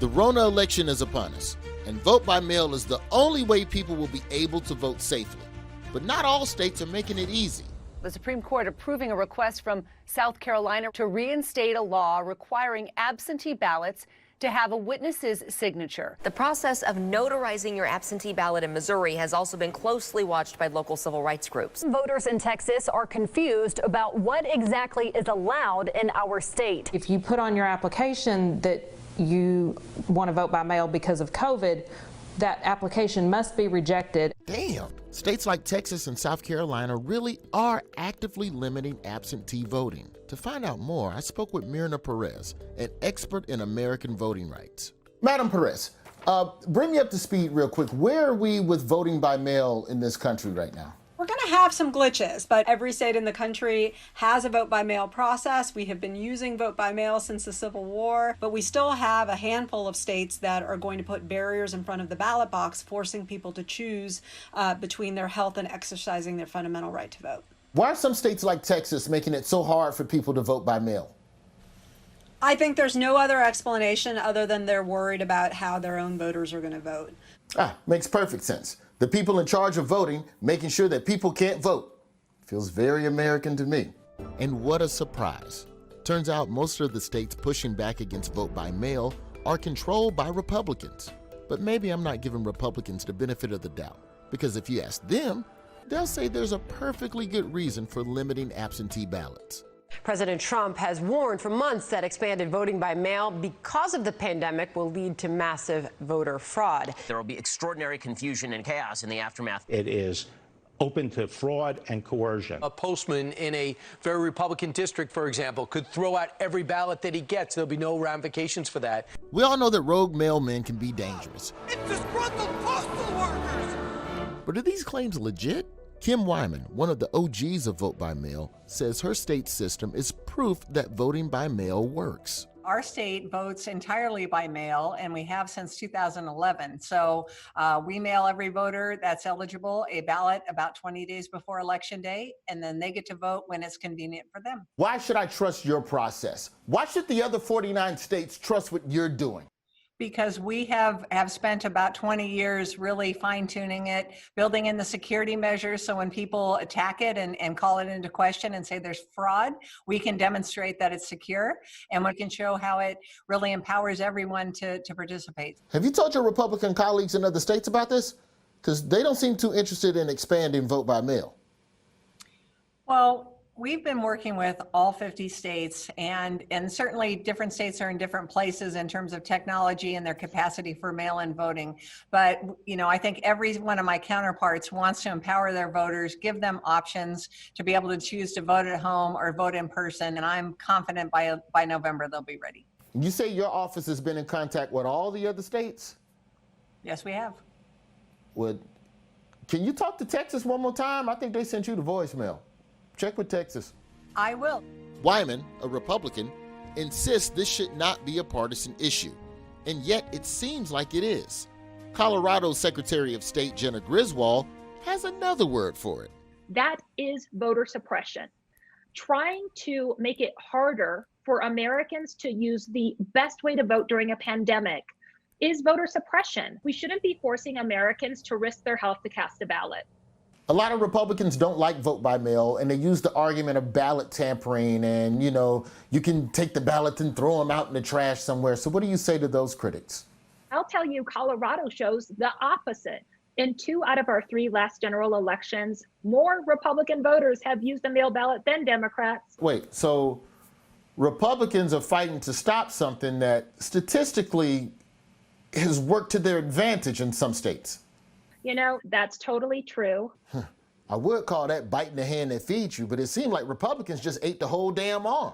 The Rona election is upon us, and vote by mail is the only way people will be able to vote safely. But not all states are making it easy. The Supreme Court approving a request from South Carolina to reinstate a law requiring absentee ballots to have a witness's signature. The process of notarizing your absentee ballot in Missouri has also been closely watched by local civil rights groups. Voters in Texas are confused about what exactly is allowed in our state. If you put on your application that you want to vote by mail because of COVID, that application must be rejected. Damn. States like Texas and South Carolina really are actively limiting absentee voting. To find out more, I spoke with Myrna Perez, an expert in American voting rights. Madam Perez, bring me up to speed real quick. Where are we with voting by mail in this country right now? We're going to have some glitches, but every state in the country has a vote by mail process. We have been using vote by mail since the Civil War, but we still have a handful of states that are going to put barriers in front of the ballot box, forcing people to choose between their health and exercising their fundamental right to vote. Why are some states like Texas making it so hard for people to vote by mail? I think there's no other explanation other than they're worried about how their own voters are going to vote. Makes perfect sense. The people in charge of voting, making sure that people can't vote. Feels very American to me. And what a surprise. Turns out most of the states pushing back against vote by mail are controlled by Republicans. But maybe I'm not giving Republicans the benefit of the doubt, because if you ask them, they'll say there's a perfectly good reason for limiting absentee ballots. President Trump has warned for months that expanded voting by mail because of the pandemic will lead to massive voter fraud. There will be extraordinary confusion and chaos in the aftermath. It is open to fraud and coercion. A postman in a very Republican district, for example, could throw out every ballot that he gets. There'll be no ramifications for that. We all know that rogue mailmen can be dangerous. It's disgruntled postal workers! But are these claims legit? Kim Wyman, one of the OGs of vote by mail, says her state system is proof that voting by mail works. Our state votes entirely by mail, and we have since 2011. So we mail every voter that's eligible a ballot about 20 days before Election Day, and then they get to vote when it's convenient for them. Why should I trust your process? Why should the other 49 states trust what you're doing? Because we have spent about 20 years really fine-tuning it, building in the security measures so when people attack it and call it into question and say there's fraud, we can demonstrate that it's secure, and we can show how it really empowers everyone to participate. Have you told your Republican colleagues in other states about this? Because they don't seem too interested in expanding vote by mail. Well, we've been working with all 50 states, and certainly different states are in different places in terms of technology and their capacity for mail-in voting. But, you know, I think every one of my counterparts wants to empower their voters, give them options to be able to choose to vote at home or vote in person, and I'm confident by November they'll be ready. You say your office has been in contact with all the other states? Yes, we have. Can you talk to Texas one more time? I think they sent you the voicemail. Check with Texas. I will. Wyman, a Republican, insists this should not be a partisan issue, and yet it seems like it is. Colorado's Secretary of State Jena Griswold has another word for it. That is voter suppression. Trying to make it harder for Americans to use the best way to vote during a pandemic is voter suppression. We shouldn't be forcing Americans to risk their health to cast a ballot. A lot of Republicans don't like vote by mail, and they use the argument of ballot tampering and, you know, you can take the ballots and throw them out in the trash somewhere. So what do you say to those critics? I'll tell you, Colorado shows the opposite. In 2 out of our 3 last general elections, more Republican voters have used a mail ballot than Democrats. Wait, so Republicans are fighting to stop something that statistically has worked to their advantage in some states? You know, that's totally true. I would call that biting the hand that feeds you, but it seemed like Republicans just ate the whole damn arm.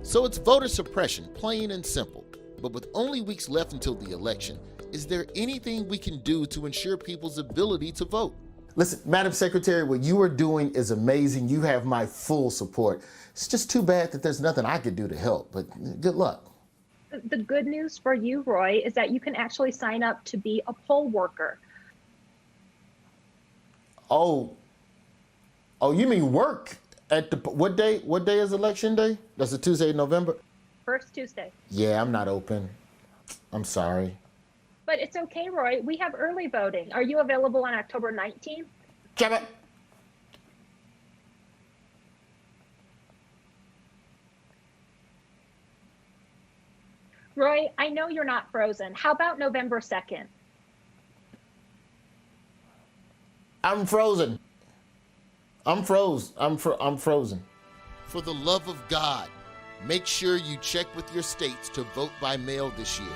So it's voter suppression, plain and simple. But with only weeks left until the election, is there anything we can do to ensure people's ability to vote? Listen, Madam Secretary, what you are doing is amazing. You have my full support. It's just too bad that there's nothing I could do to help, but good luck. The good news for you, Roy, is that you can actually sign up to be a poll worker. Oh, you mean work at the, what day is election day? That's a Tuesday in November? First Tuesday. Yeah, I'm not open. I'm sorry. But it's okay, Roy. We have early voting. Are you available on October 19th? Damn it. Roy, I know you're not frozen. How about November 2nd? I'm frozen. I'm frozen. For the love of God, make sure you check with your states to vote by mail this year.